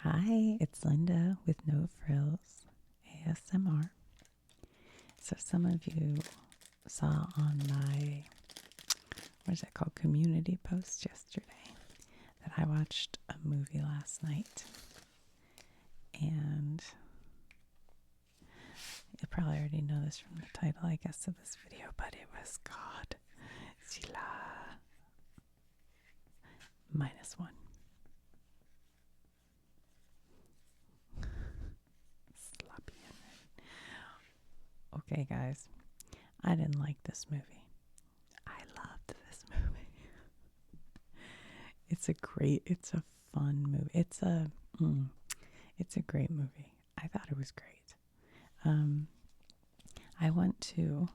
Hi, it's Linda with No Frills ASMR. So some of you saw on my, what is it called, community post yesterday that I watched a movie last night. And you probably already know this from the title, I guess, of this video, but it was Godzilla -1. Sloppy. Okay, guys, I didn't like this movie. I loved this movie. It's a fun movie. It's a great movie. I thought it was great. I want to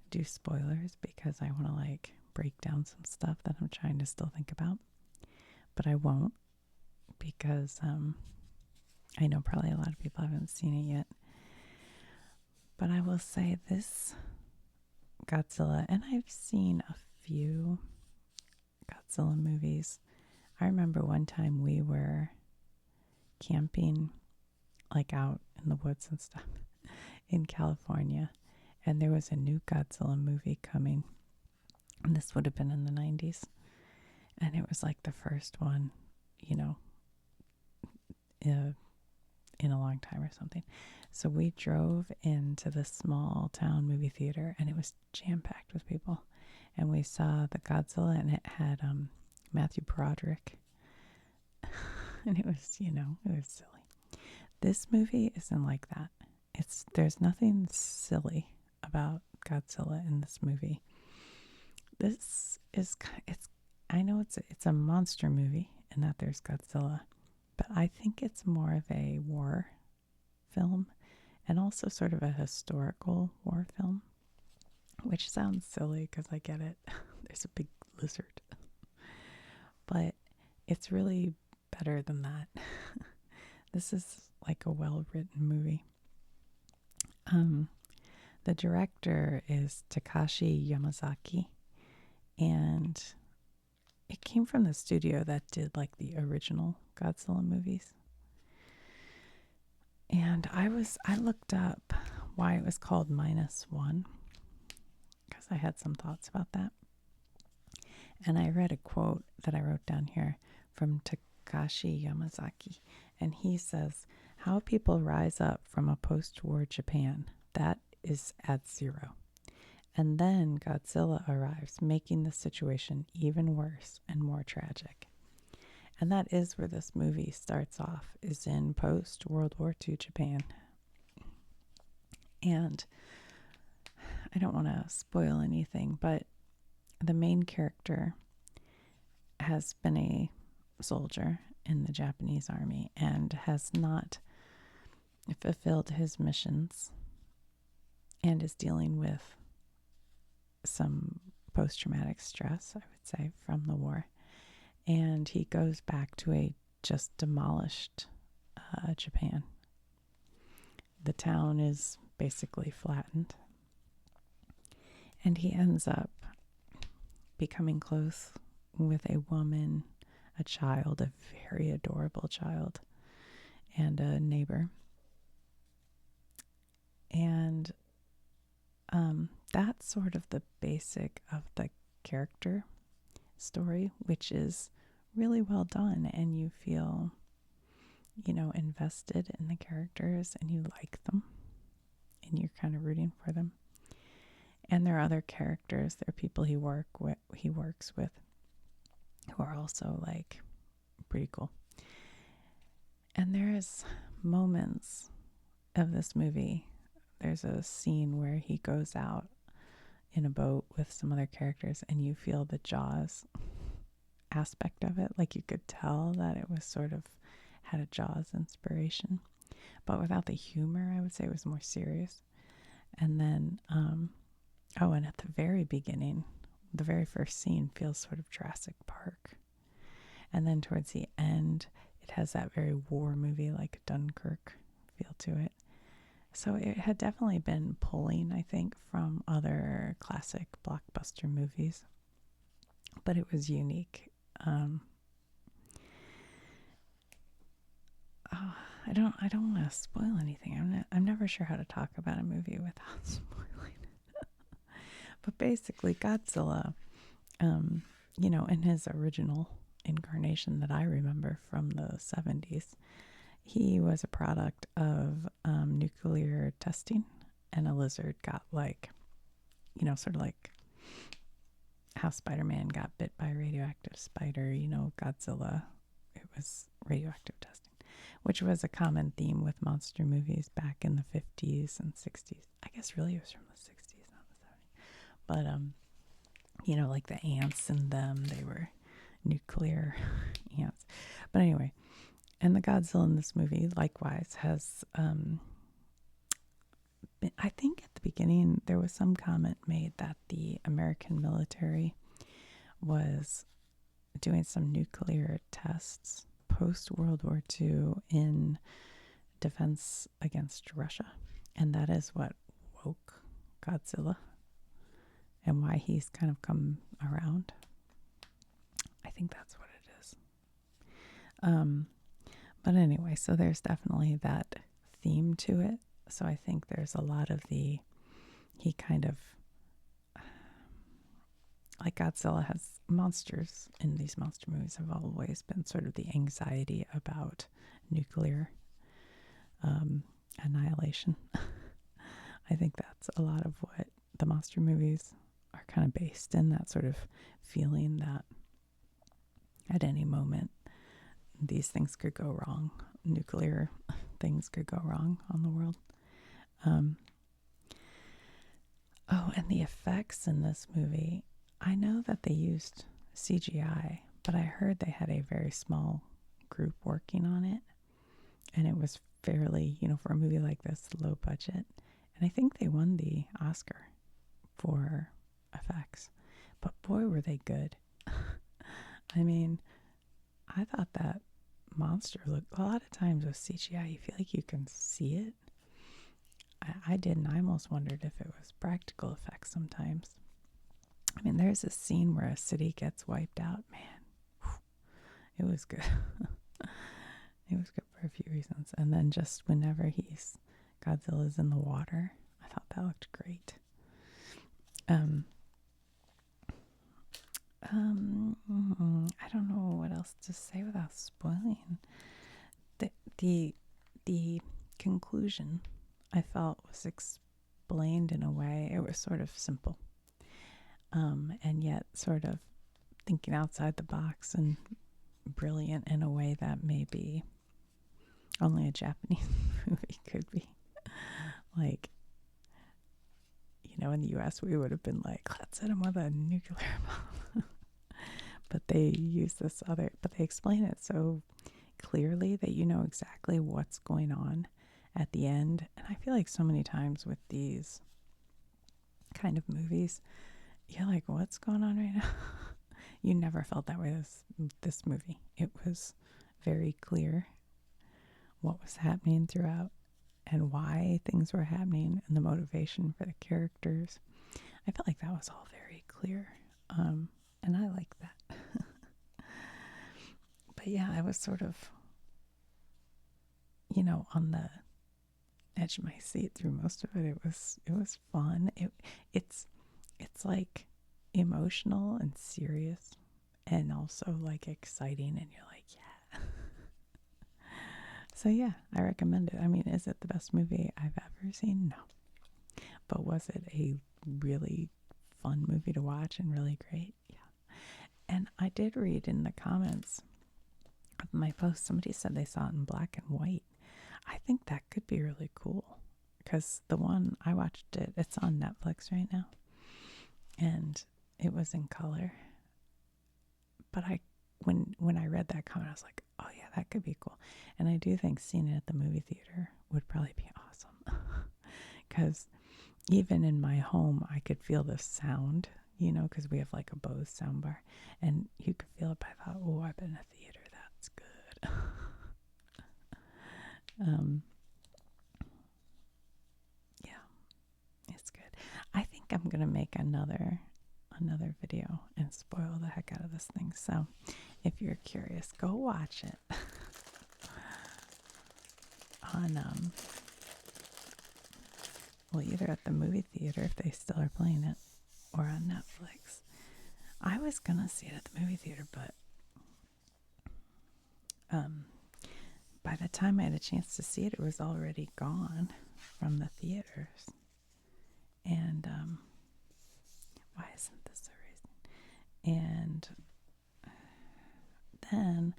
do spoilers because I want to break down some stuff that I'm trying to still think about, but I won't because I know probably a lot of people haven't seen it yet. But I will say this Godzilla, and I've seen a few Godzilla movies. I remember one time we were camping out in the woods and stuff in California, and there was a new Godzilla movie coming, and this would have been in the 90s, and it was the first one, in a long time or something. So we drove into the small town movie theater, and it was jam-packed with people, and we saw the Godzilla, and it had Matthew Broderick, and it was silly. This movie isn't like that. There's nothing silly about Godzilla in this movie. I know it's a monster movie in that there's Godzilla, but I think it's more of a war film and also sort of a historical war film, which sounds silly because I get it. There's a big lizard, but it's really better than that. This is a well-written movie. The director is Takashi Yamazaki, and it came from the studio that did the original Godzilla movies. And I looked up why it was called -1 because I had some thoughts about that. And I read a quote that I wrote down here from Takashi Yamazaki, and he says, "How people rise up from a post-war Japan, that is at 0. And then Godzilla arrives, making the situation even worse and more tragic." And that is where this movie starts off, is in post-World War II Japan. And I don't want to spoil anything, but the main character has been a soldier in the Japanese army and has not fulfilled his missions and is dealing with some post-traumatic stress, I would say, from the war. And he goes back to a just demolished Japan. The town is basically flattened. And he ends up becoming close with a woman, a child, a very adorable child, and a neighbor. And that's sort of the basic of the character story, which is really well done, and you feel invested in the characters and you like them and you're kind of rooting for them. And there are other characters, there are people he works with who are also pretty cool. And there's moments of this movie. There's a scene where he goes out in a boat with some other characters and you feel the Jaws aspect of it. You could tell that it was sort of had a Jaws inspiration, but without the humor. I would say it was more serious. And then and at the very beginning, the very first scene feels sort of Jurassic Park, and then towards the end it has that very war movie Dunkirk feel to it. So it had definitely been pulling, I think, from other classic blockbuster movies, but it was unique. I don't want to spoil anything. I'm never sure how to talk about a movie without spoiling. But basically, Godzilla, in his original incarnation that I remember from the 70s, he was a product of nuclear testing, and a lizard got sort of like how Spider-Man got bit by a radioactive spider, Godzilla, it was radioactive testing, which was a common theme with monster movies back in the 50s and 60s. I guess really it was from the 60s, not the 70s. But, like the ants in them, they were nuclear ants. But anyway, and the Godzilla in this movie likewise has, I think at the beginning there was some comment made that the American military was doing some nuclear tests post World War II in defense against Russia. And that is what woke Godzilla and why he's kind of come around. I think that's what it is. But anyway, so there's definitely that theme to it. So I think there's a lot of he kind of, like Godzilla has monsters in these monster movies have always been sort of the anxiety about nuclear annihilation. I think that's a lot of what the monster movies are kind of based in, that sort of feeling that at any moment these things could go wrong. Nuclear things could go wrong on the world. And the effects in this movie, I know that they used CGI, but I heard they had a very small group working on it, and it was fairly, for a movie like this, low budget. And I think they won the Oscar for effects, but boy, were they good. I mean, I thought that monster looked, a lot of times with CGI, you feel like you can see it. I didn't. I almost wondered if it was practical effects sometimes. I mean, there's a scene where a city gets wiped out. Man, it was good. It was good for a few reasons. And then just whenever Godzilla's in the water, I thought that looked great. I don't know what else to say without spoiling. The conclusion, I felt, was explained in a way. It was sort of simple, and yet sort of thinking outside the box and brilliant in a way that maybe only a Japanese movie could be. Like, in the US, we would have been like, let's hit him with a nuclear bomb. But they use but they explain it so clearly that you know exactly what's going on at the end. And I feel like so many times with these kind of movies, you're like, what's going on right now? You never felt that way this movie. It was very clear what was happening throughout and why things were happening and the motivation for the characters. I felt like that was all very clear. And I like that. But yeah, I was sort of, on the edge of my seat through most of it. It was fun. It's like emotional and serious and also like exciting, and you're like, yeah. So yeah, I recommend it. I mean, is it the best movie I've ever seen? No. But was it a really fun movie to watch and really great? Yeah. And I did read in the comments of my post, somebody said they saw it in black and white. I think that could be really cool, because the one I watched it's on Netflix right now, and it was in color. But when I read that comment, I was like, oh yeah, that could be cool. And I do think seeing it at the movie theater would probably be awesome, because even in my home, I could feel the sound, because we have like a Bose soundbar, and you could feel it. But I thought, oh, I've been in a theater. That's good. Yeah, it's good. I think I'm gonna make another video and spoil the heck out of this thing. So if you're curious, go watch it. on, well, either at the movie theater if they still are playing it, or on Netflix. I was gonna see it at the movie theater, but by the time I had a chance to see it, it was already gone from the theaters. And why isn't this a reason? And then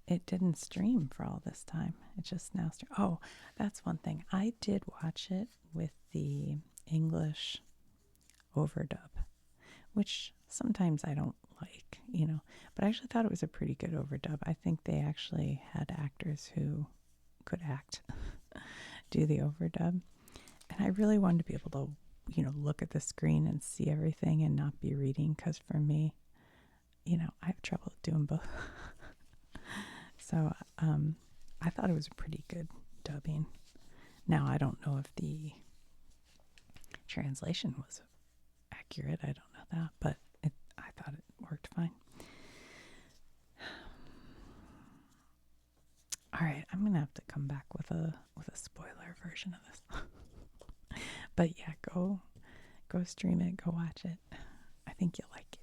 it didn't stream for all this time. It just now stream. Oh, that's one thing. I did watch it with the English overdub, which sometimes I don't like, but I actually thought it was a pretty good overdub. I think they actually had actors who could act do the overdub. And I really wanted to be able to, look at the screen and see everything and not be reading, because for me, I have trouble doing both. So I thought it was a pretty good dubbing. Now, I don't know if the translation was accurate. I don't know that, but I thought it worked fine. All right, I'm gonna have to come back with a spoiler version of this. But yeah, go stream it, go watch it. I think you'll like